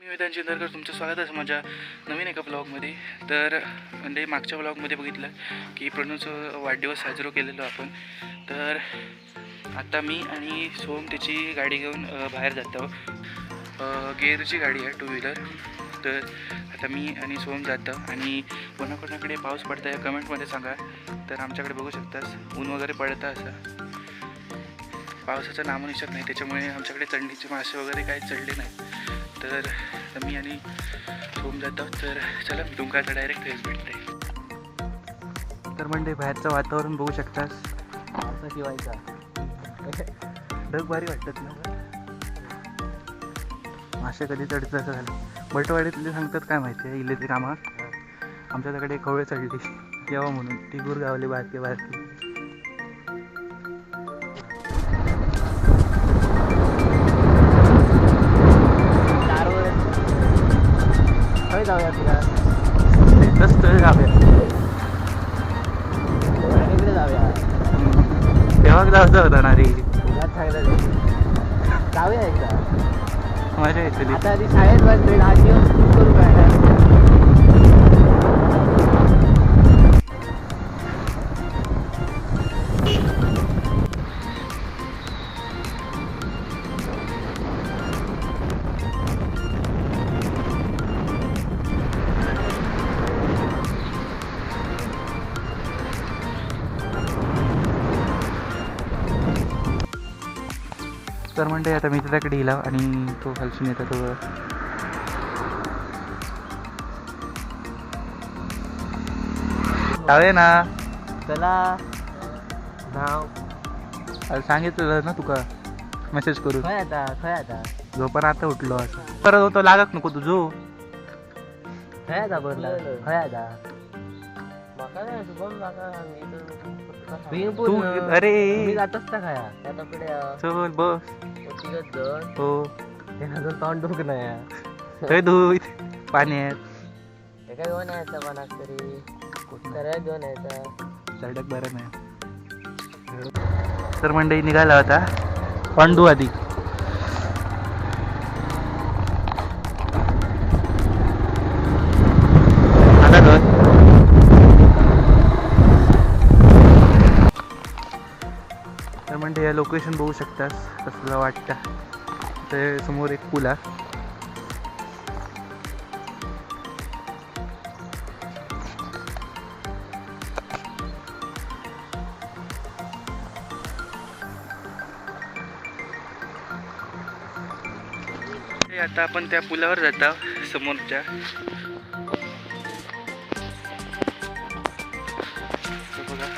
मी वेदांत चिंदरकर, तुमचं स्वागत आहे माझ्या नवीन एका ब्लॉगमध्ये. तर म्हणजे मागच्या ब्लॉगमध्ये बघितलं की प्रणूचं वाढदिवस साजरा केलेलो आपण. तर आता मी आणि सोम त्याची गाडी घेऊन बाहेर जातो. गेअरची गाडी आहे, 2 व्हीलर. तर आता मी आणि सोम जातो आणि कोणाकोणाकडे पाऊस पडता आहे कमेंटमध्ये सांगा. तर आमच्याकडे बघू शकतास ऊन वगैरे पडतं, असं पावसाचं नामोनिशाण नाही, त्याच्यामुळे आमच्याकडे चढणीचे मासे वगैरे काही चढले नाही. तर मी आणि सोम जातो. तर चला मी तुमका आता डायरेक्ट फेस भेटते. तर म्हणजे बाहेरचं वातावरण बघू शकतास, पावसा शिवायचा ढग भारी वाटतात ना. मासे कधी चढतं असं झालं. बटवाडीतले सांगतात काय माहिती आहे, इलेचे कामा आमच्याकडे खवळे चढली जेव्हा म्हणून ती गुरगावली बारकी बारकी. जाऊया तुला तसं जाऊया, इकडे जाऊया. तेव्हा जायचं होतं ना रे, जाऊया एकदा, मजा येते. आता आधी शाळेत बसले आज दिवस करू काय. तर म्हणते आता मी त्याच्याकडे गेला आणि तो खालसून येतो. तो जाऊया ना, चला नाव सांगितलं ना तुका, मेसेज करू. खय आता झोपण आता उठलो असं परत होतो, लागत नको तुझो खय आता बोलला खय आता. तू अरे जातच ना खाया चल बस. हो तोंड डुक नाही धू पाण्यात काय घेऊन यायचा पानात तरी कुठं घेऊन यायचा सडक बरं नाही. तर मंडळी निघाला होता पांडू आधी. तर म्हणजे या लोकेशन बघू शकतास कसलं वाटतं. ते समोर एक पूल आहे. आता आपण त्या पुलावर जातो समोरच्या. बघा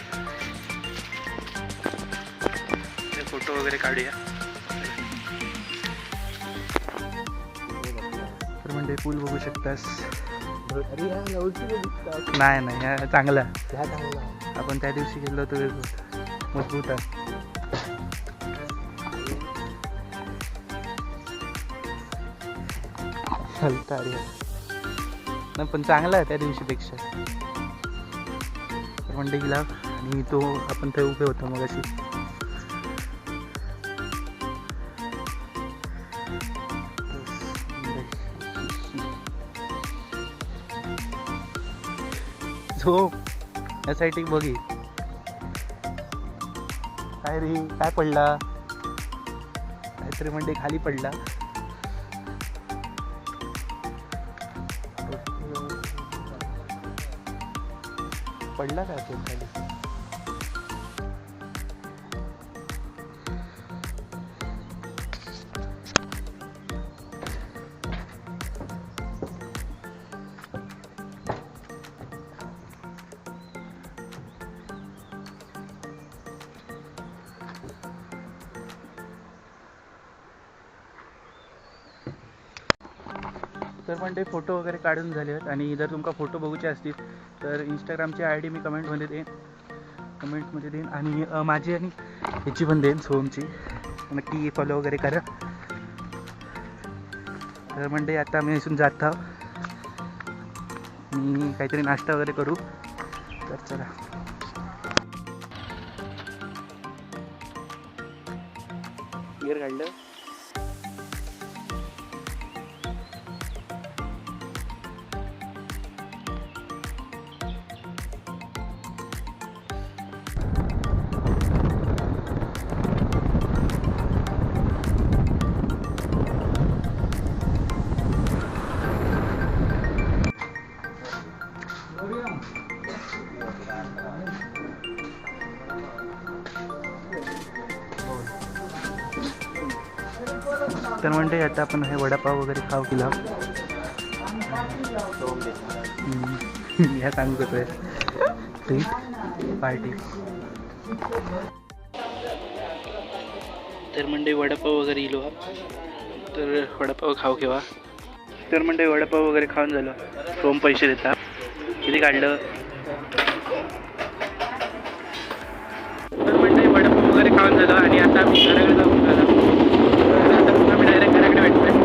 फोटो वगैरे काढूया. तर म्हणजे पूल बघू शकतास. नाही नाही चांगला आपण त्या दिवशी गेलो होतो, मजबूत आहे. नाही पण चांगला आहे त्या दिवशीपेक्षा. तर म्हणजे गेला आणि तो आपण ते उभे होतो मग अशी. झोप यासाठी बघी काय रे, काय पडला काहीतरी म्हणजे खाली पडला. पडला काय असेल खाली. तर म्हणजे फोटो वगैरे काढून झाले आहेत आणि जर तुमका फोटो बघूचे असतील तर इंस्टाग्रामची ID मी कमेंटमध्ये देईन आणि माझी आणि ह्याची पण देईन, सोमची. नक्की फॉलो वगैरे करा. तर म्हणजे आता मी इथून जात आहो, मी काहीतरी नाश्ता वगैरे करू. तर चला. गिअर काढलं. तर म्हणते आता आपण हे वडापाव वगैरे खाऊ केला. ह्या सांगतोय ट्रीट पार्टी. तर म्हणजे वडापाव वगैरे इलो तर वडापाव खाऊ केव्हा. तर म्हणजे वडापाव वगैरे खाऊन झालं. सोम पैसे देता किती काढलं. तर म्हणजे वडापाव वगैरे खाऊन झालं आणि आता आम्ही घराकडे जाऊन झाला. आता आम्ही डायरेक्ट घराकडे भेटतोय.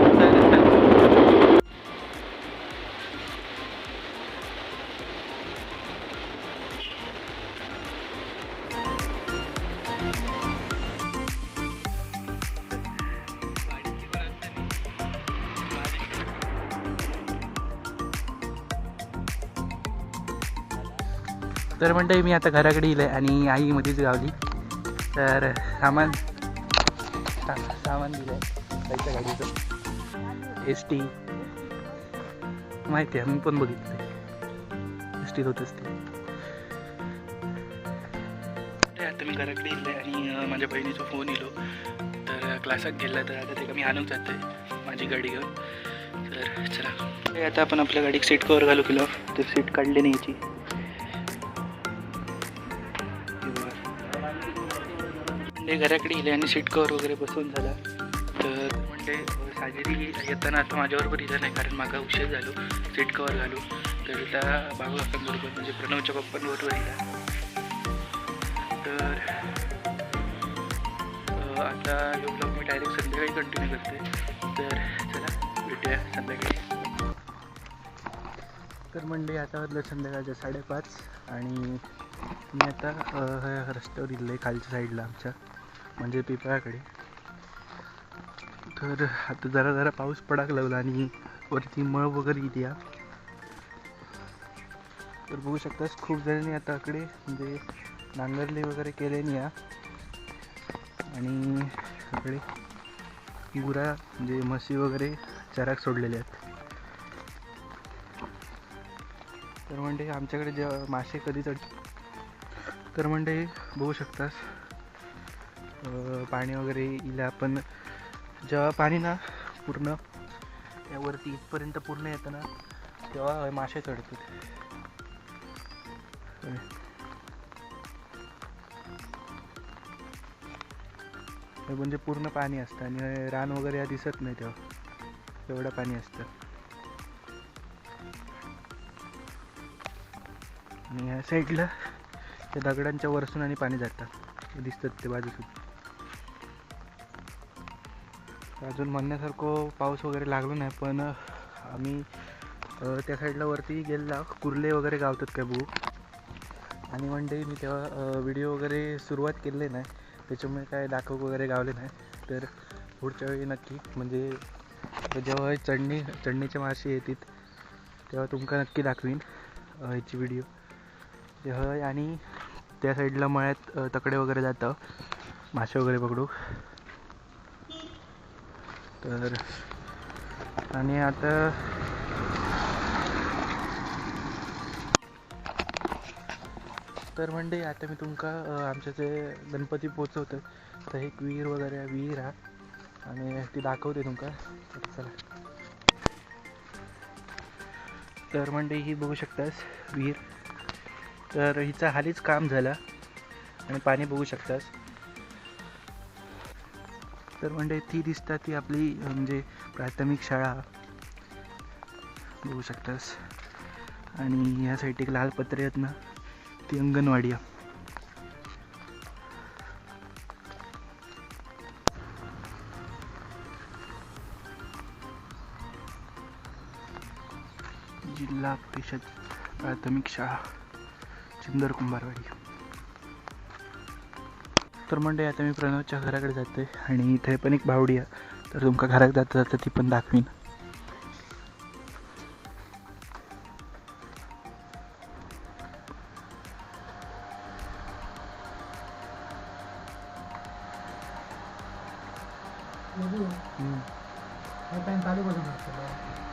तर म्हणते मी आता घराकडे येईल आणि आई मध्येच गावली. तर सामान दिलं आहे त्याच्या गाडीचं. एस टी माहिती आहे मी पण बघितलं एस टीत होत असते. आता मी घराकडे येईल आणि माझ्या बहिणीचा फोन येलो तर क्लासात गेला. तर आता ते मी आणून जाते माझी गाडी घेऊन. तर चला आता आपण आपल्या गाडीत सीट कवर घालू केलं. तर सीट काढली नाही याची. म्हणजे घराकडे गेले आणि सीट कवर वगैरे बसवून झाला. तर म्हणजे साजेरी येताना आता माझ्याबरोबर इथं नाही कारण माझा उशीर झालो सीट कवर घालू. तर त्या बाबू काकांबरोबर म्हणजे प्रणवच्या पप्पांबरोबर इला. तर आता हे ब्लॉग मी डायरेक्ट संध्याकाळी कंटिन्यू करते. तर चला भेटूया संध्याकाळी. तर म्हणजे आता वाजलं संध्याकाळच्या 5:30 आणि मी आता रस्त्यावर इल्लं आहे खालच्या साईडला आमच्या म्हणजे पिपळाकडे. तर आता जरा पाऊस पडाक लागला आणि वरती मळ वगैरे येते. तर बघू शकतास खूप जणांनी आता इकडे म्हणजे नांगरले वगैरे केले नाही आणि इकडे गुरा म्हणजे म्हशी वगैरे चराक सोडलेले आहेत. तर म्हणजे आमच्याकडे जेव्हा मासे कधी तर म्हणजे बघू शकतास पाणी वगैरे इला. पण जेव्हा पाणी ना पूर्ण यावरती इथपर्यंत पूर्ण येतं ना तेव्हा मासे चढतात. म्हणजे पूर्ण पाणी असतं आणि रान वगैरे दिसत नाही तेव्हा एवढं पाणी असतं. आणि ह्या साईडला त्या दगडांच्या वरसून आणि पाणी जातात दिसतात ते बाजूसून. अजून म्हणण्यासारखं पाऊस वगैरे लागलो नाही पण आम्ही त्या साईडला वरती गेला कुर्ले वगैरे गावतात काय बघू. आणि म्हणजे मी तेव्हा व्हिडिओ वगैरे सुरुवात केली नाही त्याच्यामुळे काय दाखव वगैरे गावले नाही. तर पुढच्या वेळी नक्की म्हणजे जेव्हा चढणीचे मासे येतात तेव्हा तुमका नक्की दाखवीन ह्याची व्हिडिओ. होय आणि त्या साईडला मळ्यात तकडे वगैरे जातं मासे वगैरे पकडू. तर आणि आता तर म्हणजे आता मी तुमका आमच्या जे गणपती पोचवतं तर एक विहीर हा आणि ती दाखवते तुमका. तर चला. तर म्हणजे ही बघू शकतास विहीर. तर हिचा हालीच काम झाला आणि पाणी बघू शकतास. तर म्हणजे ती दिसतात ती आपली म्हणजे प्राथमिक शाळा बघू शकतास. आणि या साईड एक लाल पत्रे आहेत ना ती अंगणवाडी आहे. जिल्हा परिषद प्राथमिक शाळा चिंदर कुंभारवाडी. तर म्हणजे आता मी प्रणवच्या घराकडे जाते आणि इथे पण एक बावडी आहे तर तुमका घरात जाता जाता ती पण दाखवीन.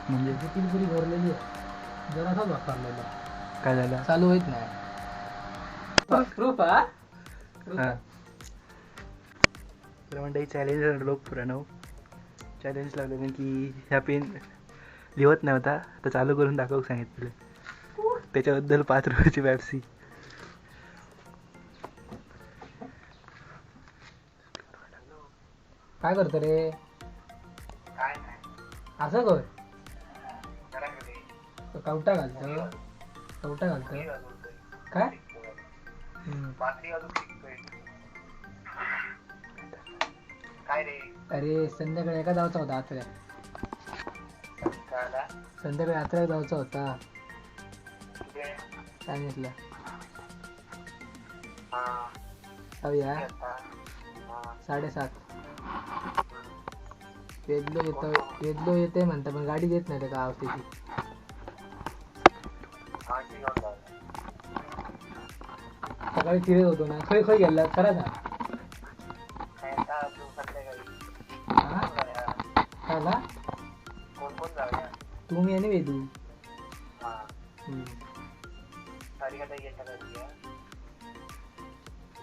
म्हणजे किती पुरी भरलेली जरासा वापरलेला काय झालं चालू होत नाही. तर म्हणजे चॅलेंजर लोक प्रणव चॅलेंज लावलं की ह्या पेन लिहत नव्हता तर चालू करून दाखवू सांगितलं. त्याच्याबद्दल 5 रुपयाची पॅप्सी. काय करतो रे? असं कर. कवटा घालतो. कवटा घालतो काय? अरे संध्याकाळी एका जायचा होता आत्र्या. संध्याकाळी आत्र्या जायचा होता सांगितलं. जाऊया 7:30. वेदलो येते म्हणता पण गाडी देत नाही का आवतीची. सकाळी फिरत होतो ना. खय खय गेला खरा ना. काला तुम्ही आणि वेदू.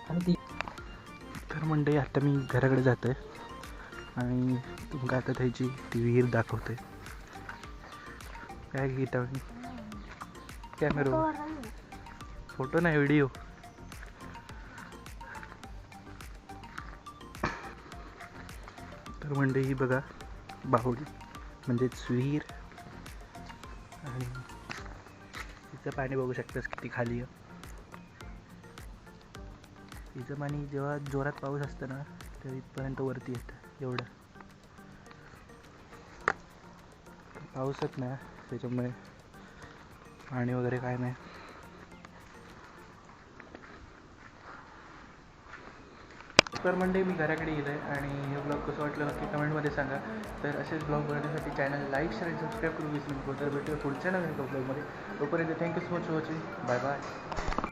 आणि ती तर मंडळी आता मी घराकडे जातोय आणि तुमका आता त्याची ती विहीर दाखवते. काय घेता कॅमेरा फोटो नाही व्हिडिओ. तर मंडळी ही बघा बाहुली म्हणजेच विहीर आणि तिचं पाणी बघू शकतास किती खाली आहे. तिचं पाणी जेव्हा जोरात पाऊस असतं ना तर इथपर्यंत वरती येतं एवढं. पाऊसच नाही त्याच्यामुळे पाणी वगैरे काय नाही. तर मंडळी मी घराकडे गेलो आहे आणि हे ब्लॉग कसं वाटलं नक्की कमेंटमध्ये सांगा. तर असेच ब्लॉग बनवण्यासाठी चॅनल लाईक शेअर आणि सबस्क्राईब करून विसरू नको. तर भेटूया पुढच्या नवीन ब्लॉगमध्ये. तोपर्यंत thank you so much for watching. Bye bye.